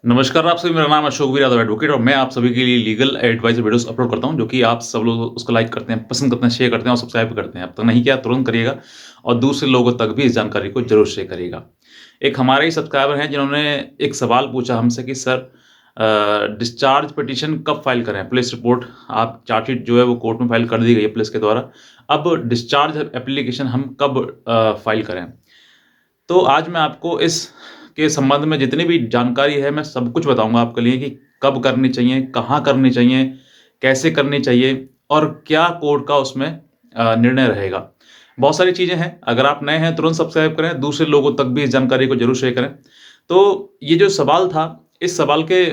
नमस्कार आप सभी, मेरा नाम है अशोक वीर यादव एडवोकेट और मैं आप सभी के लिए लीगल एडवाइस वीडियोस अपलोड करता हूं, जो कि आप सब लोग उसको लाइक करते हैं, पसंद करते हैं, शेयर करते हैं और सब्सक्राइब भी करते हैं। अब तक नहीं किया तुरंत करिएगा और दूसरे लोगों तक भी इस जानकारी को जरूर शेयर करिएगा। एक हमारे ही सब्सक्राइबर हैं जिन्होंने एक सवाल पूछा हमसे कि सर डिस्चार्ज पिटीशन कब फाइल करें? पुलिस रिपोर्ट आप चार्जशीट जो है वो कोर्ट में फाइल कर दी गई है पुलिस के द्वारा। अब डिस्चार्ज एप्लीकेशन हम कब फाइल करें? तो आज मैं आपको इस के संबंध में जितनी भी जानकारी है, मैं सब कुछ बताऊँगा आपके लिए कि कब करनी चाहिए, कहाँ करनी चाहिए, कैसे करनी चाहिए और क्या कोर्ट का उसमें निर्णय रहेगा। बहुत सारी चीज़ें हैं, अगर आप नए हैं तुरंत सब्सक्राइब करें, दूसरे लोगों तक भी इस जानकारी को ज़रूर शेयर करें। तो ये जो सवाल था, इस सवाल के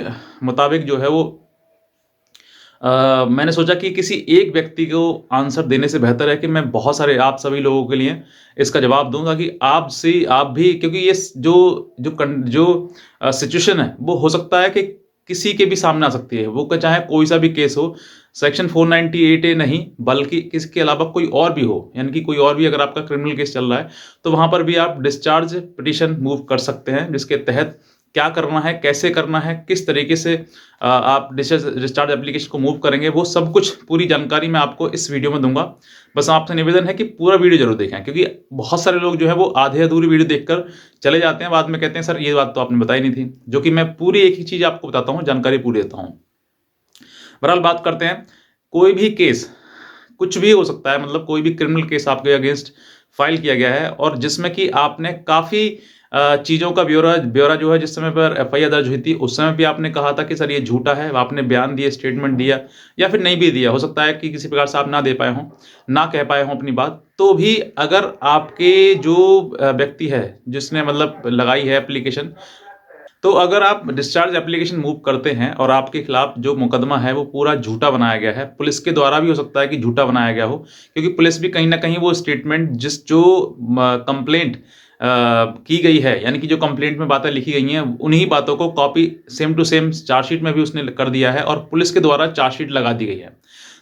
मुताबिक जो है वो मैंने सोचा कि किसी एक व्यक्ति को आंसर देने से बेहतर है कि मैं बहुत सारे आप सभी लोगों के लिए इसका जवाब दूँ, ताकि आप भी, क्योंकि ये सिचुएशन है वो हो सकता है कि किसी के भी सामने आ सकती है। वो चाहे कोई सा भी केस हो, सेक्शन 498 ए नहीं बल्कि इसके अलावा कोई और भी हो, यानी कि कोई और भी अगर आपका क्रिमिनल केस चल रहा है, तो वहाँ पर भी आप डिस्चार्ज पिटीशन मूव कर सकते हैं, जिसके तहत क्या करना है, कैसे करना है, किस तरीके से आप डिस्चार्ज एप्लीकेशन को मूव करेंगे, वो सब कुछ पूरी जानकारी मैं आपको इस वीडियो में दूँगा। बस आपसे निवेदन है कि पूरा वीडियो ज़रूर देखें, क्योंकि बहुत सारे लोग जो है वो आधे-अधूरी वीडियो देखकर चले जाते हैं, बाद में कहते हैं सर ये बात तो आपने बताई नहीं थी, जो कि मैं पूरी एक ही चीज़ आपको बताता हूँ, जानकारी पूरी देता हूँ। बहरहाल बात करते हैं, कोई भी केस कुछ भी हो सकता है, मतलब कोई भी क्रिमिनल केस आपके अगेंस्ट फाइल किया गया है और जिसमें कि आपने काफ़ी चीज़ों का ब्यौरा ब्यौरा जो है, जिस समय पर एफआईआर दर्ज हुई थी, उस समय भी आपने कहा था कि सर ये झूठा है, आपने बयान दिए, स्टेटमेंट दिया या फिर नहीं भी दिया। हो सकता है कि किसी प्रकार से आप ना दे पाए हों, ना कह पाए हों अपनी बात। तो भी अगर आपके जो व्यक्ति है, जिसने मतलब लगाई है एप्लीकेशन, तो अगर आप डिस्चार्ज एप्लीकेशन मूव करते हैं और आपके खिलाफ जो मुकदमा है वो पूरा झूठा बनाया गया है, पुलिस के द्वारा भी हो सकता है कि झूठा बनाया गया हो, क्योंकि पुलिस भी कहीं न कहीं वो स्टेटमेंट जो कंप्लेंट की गई है, यानी कि जो कंप्लेंट में बातें लिखी गई हैं, उन्हीं बातों को copy same to same chargesheet में भी उसने कर दिया है और पुलिस के द्वारा चार्जशीट लगा दी गई है।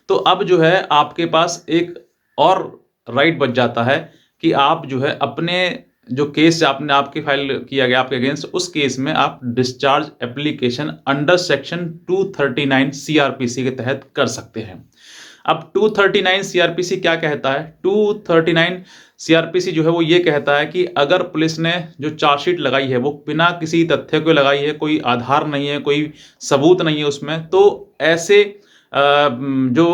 तो अब जो है आपके पास एक और राइट बच जाता है कि आप जो है अपने जो केस आपने आपके फाइल किया गया आपके अगेंस्ट, उस केस में आप discharge application under section 239 CrPC के तहत कर सकते हैं। अब 239 सीआरपीसी क्या कहता है? 239 सीआरपीसी जो है वो ये कहता है कि अगर पुलिस ने जो चार्जशीट लगाई है वो बिना किसी तथ्य को लगाई है, कोई आधार नहीं है, कोई सबूत नहीं है उसमें, तो ऐसे जो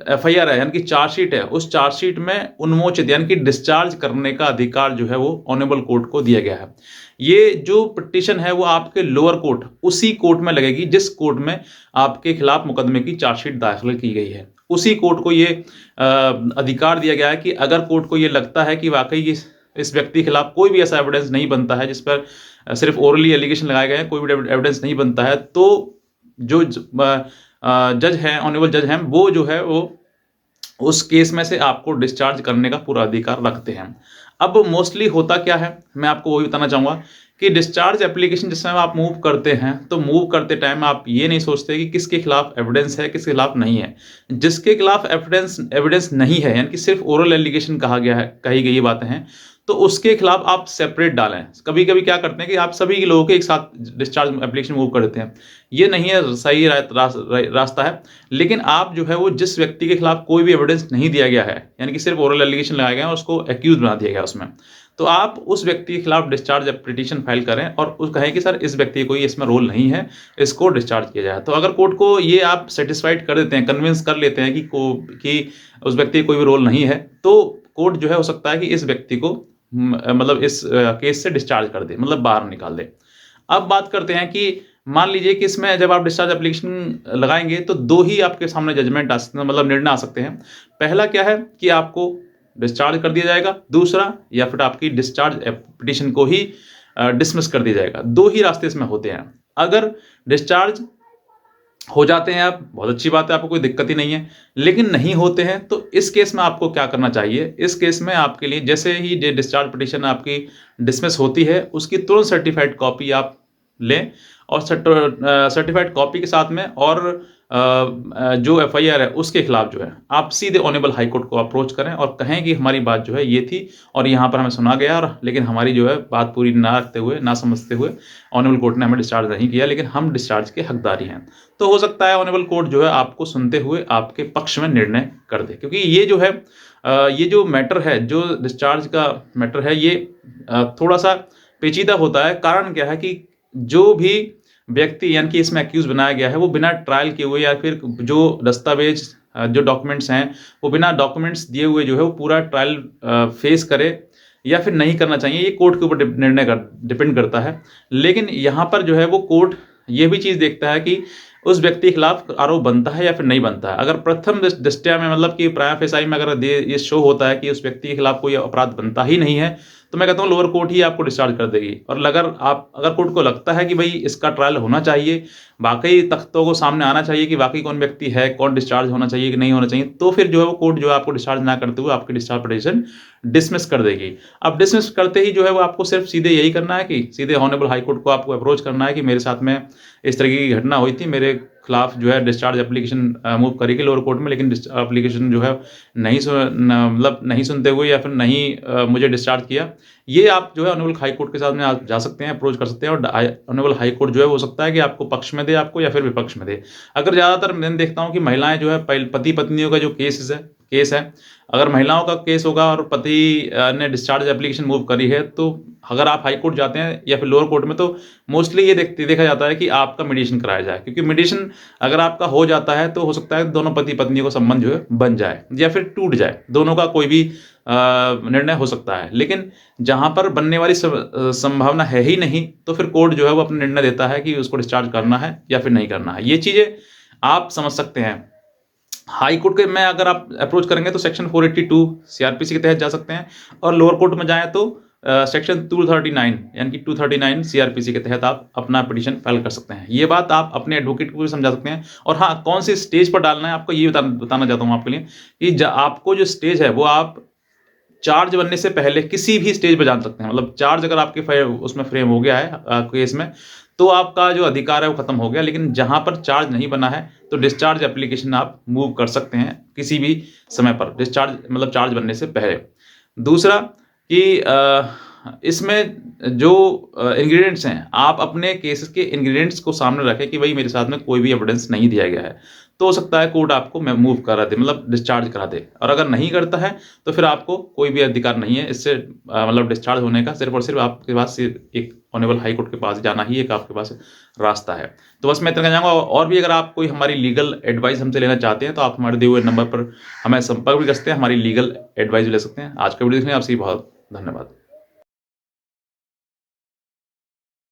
एफआईआर है, यानी कि चार्जशीट है, उस चार्जशीट में उन्मोचित यानी कि डिस्चार्ज करने का अधिकार जो है वो ऑनरेबल कोर्ट को दिया गया है। ये जो पिटीशन है वो आपके लोअर कोर्ट, उसी कोर्ट में लगेगी जिस कोर्ट में आपके खिलाफ मुकदमे की चार्जशीट दाखिल की गई है। उसी कोर्ट को ये अधिकार दिया गया है कि अगर कोर्ट को ये लगता है कि वाकई इस व्यक्ति के खिलाफ कोई भी ऐसा एविडेंस नहीं बनता है, जिस पर सिर्फ ओरली एलिगेशन लगाए गए हैं, कोई भी एविडेंस नहीं बनता है, तो जो जज हैं, ऑनरेबल जज हैं, वो जो है वो उस केस में से आपको डिस्चार्ज करने का पूरा अधिकार रखते हैं। अब मोस्टली होता क्या है, मैं आपको वही बताना चाहूँगा कि डिस्चार्ज एप्लीकेशन जिस समय आप मूव करते हैं, तो मूव करते टाइम आप ये नहीं सोचते कि किसके खिलाफ एविडेंस है, किसके खिलाफ नहीं है। जिसके खिलाफ एविडेंस एविडेंस नहीं है, यानी कि सिर्फ ओरल एलिगेशन कहा गया है, कही गई ये बातें हैं, तो उसके खिलाफ आप सेपरेट डालें। कभी-कभी क्या करते हैं कि आप सभी लोगों के एक साथ डिस्चार्ज एप्लीकेशन मूव कर देते हैं। ये नहीं है सही रास्ता है। लेकिन आप जो है वो जिस व्यक्ति के खिलाफ कोई भी एविडेंस नहीं दिया गया है, यानी कि सिर्फ ओरल एलिगेशन लगाए गए हैं, उसको एक्यूज बना दिया गया उसमें, तो आप उस व्यक्ति के खिलाफ डिस्चार्ज पिटीशन फाइल करें और उस कहें कि सर इस व्यक्ति को इसमें रोल नहीं है, इसको डिस्चार्ज किया जाए। तो अगर कोर्ट को ये आप सेटिस्फाइड कर देते हैं, कन्विंस कर लेते हैं कि उस व्यक्ति का कोई भी रोल नहीं है, तो कोर्ट जो है हो सकता है कि इस व्यक्ति को मतलब इस केस से डिस्चार्ज कर दे, मतलब बाहर निकाल दे। अब बात करते हैं कि मान लीजिए कि इसमें जब आप डिस्चार्ज एप्लीकेशन लगाएँगे तो 2 ही आपके सामने जजमेंट मतलब निर्णय आ सकते हैं। पहला क्या है कि आपको डिस्चार्ज कर दिया जाएगा, दूसरा या फिर आपकी डिस्चार्ज पिटीशन को ही डिसमिस कर दिया जाएगा। 2 ही रास्ते इसमें होते हैं। अगर डिस्चार्ज हो जाते हैं आप, बहुत अच्छी बात है, आपको कोई दिक्कत ही नहीं है। लेकिन नहीं होते हैं, तो इस केस में आपको क्या करना चाहिए? इस केस में आपके लिए जैसे ही डिस्चार्ज पिटीशन आपकी डिसमिस होती है, उसकी तुरंत सर्टिफाइड कॉपी आप लें और सर्टिफाइड कॉपी के साथ में और जो एफआईआर है उसके खिलाफ जो है आप सीधे ऑनरेबल हाई कोर्ट को अप्रोच करें और कहें कि हमारी बात जो है ये थी और यहाँ पर हमें सुना गया, और लेकिन हमारी जो है बात पूरी ना रखते हुए, ना समझते हुए ऑनरेबल कोर्ट ने हमें डिस्चार्ज नहीं किया, लेकिन हम डिस्चार्ज के हकदारी हैं। तो हो सकता है ऑनरेबल कोर्ट जो है आपको सुनते हुए आपके पक्ष में निर्णय कर दे, क्योंकि ये जो है ये जो मैटर है, जो डिस्चार्ज का मैटर है, ये थोड़ा सा पेचीदा होता है। कारण क्या है कि जो भी व्यक्ति यानी कि इसमें एक्यूज बनाया गया है वो बिना ट्रायल किए हुए या फिर जो दस्तावेज जो डॉक्यूमेंट्स हैं वो बिना डॉक्यूमेंट्स दिए हुए जो है वो पूरा ट्रायल फेस करे या फिर नहीं करना चाहिए, ये कोर्ट के ऊपर निर्णय डिपेंड करता है। लेकिन यहाँ पर जो है वो कोर्ट ये भी चीज़ देखता है कि उस व्यक्ति के खिलाफ आरोप बनता है या फिर नहीं बनता है। अगर प्रथम दृष्टया में मतलब कि प्राया फेसाई में अगर ये शो होता है कि उस व्यक्ति के खिलाफ कोई अपराध बनता ही नहीं है, तो मैं कहता हूँ लोअर कोर्ट ही आपको डिस्चार्ज कर देगी। और अगर कोर्ट को लगता है कि भाई इसका ट्रायल होना चाहिए, वाकई तख्तों को सामने आना चाहिए कि वाकई कौन व्यक्ति है, कौन डिस्चार्ज होना चाहिए कि नहीं होना चाहिए, तो फिर जो है वो कोर्ट जो है आपको डिस्चार्ज ना करते हुए आपकी डिस्चार्ज पिटीशन डिसमिस कर देगी। अब डिसमिस करते ही जो है वो आपको सिर्फ सीधे यही करना है कि सीधे ऑनरेबल हाई कोर्ट को आपको अप्रोच करना है कि मेरे साथ में इस तरीके की घटना हुई थी, मेरे खिलाफ जो है डिस्चार्ज एप्लीकेशन मूव करेगी लोअर कोर्ट में, लेकिन एप्लीकेशन जो है नहीं सुनते हुए या फिर नहीं मुझे डिस्चार्ज किया। ये आप जो है ऑनरेबल हाई कोर्ट के साथ में आप जा सकते हैं, अप्रोच कर सकते हैं, और ऑनरेबल हाई कोर्ट जो है हो सकता है कि आपको पक्ष में दे आपको या फिर विपक्ष में दे। अगर ज़्यादातर मैं देखता हूँ कि महिलाएं जो है पति पत्नियों का जो केस है, अगर महिलाओं का केस होगा और पति ने डिस्चार्ज एप्लीकेशन मूव करी है, तो अगर आप हाई कोर्ट जाते हैं या फिर लोअर कोर्ट में, तो मोस्टली ये देखा जाता है कि आपका मीडिएशन कराया जाए, क्योंकि मीडिएशन अगर आपका हो जाता है तो हो सकता है दोनों पति पत्नी को संबंध जो है बन जाए या फिर टूट जाए, दोनों का कोई भी निर्णय हो सकता है। लेकिन जहां पर बनने वाली संभावना है ही नहीं, तो फिर कोर्ट जो है वो अपना निर्णय देता है कि उसको डिस्चार्ज करना है या फिर नहीं करना है। ये चीज़ें आप समझ सकते हैं। हाई कोर्ट के में अगर आप अप्रोच करेंगे तो सेक्शन 482 सीआरपीसी के तहत जा सकते हैं, और लोअर कोर्ट में जाएं तो सेक्शन 239 यानी कि 239 सीआरपीसी के तहत आप अपना पिटीशन फाइल कर सकते हैं। ये बात आप अपने एडवोकेट को भी समझा सकते हैं। और हाँ, कौन सी स्टेज पर डालना है आपको ये बताना चाहता हूँ आपके लिए कि आपको जो स्टेज है वो आप चार्ज बनने से पहले किसी भी स्टेज पर जान सकते हैं। मतलब चार्ज अगर आपके उसमें फ्रेम हो गया है केस में, तो आपका जो अधिकार है वो खत्म हो गया। लेकिन जहां पर चार्ज नहीं बना है तो डिस्चार्ज एप्लीकेशन आप मूव कर सकते हैं किसी भी समय पर, डिस्चार्ज मतलब चार्ज बनने से पहले। दूसरा कि इसमें जो इंग्रेडिएंट्स हैं, आप अपने केसेस के इंग्रेडिएंट्स को सामने रखें कि भाई मेरे साथ में कोई भी एविडेंस नहीं दिया गया है, तो हो सकता है कोर्ट आपको मूव करा दे, मतलब डिस्चार्ज करा दे। और अगर नहीं करता है तो फिर आपको कोई भी अधिकार नहीं है इससे मतलब डिस्चार्ज होने का। सिर्फ और सिर्फ आपके पास एक ऑनरेबल हाई कोर्ट के पास जाना ही एक आपके पास रास्ता है। तो बस मैं इतना कहना चाहूँगा। और भी अगर आप कोई हमारी लीगल एडवाइस हमसे लेना चाहते हैं तो आप हमारे दिए हुए नंबर पर हमें संपर्क भी कर सकते हैं, हमारी लीगल एडवाइस भी ले सकते हैं। आज का वीडियो देखने आपसे बहुत धन्यवाद।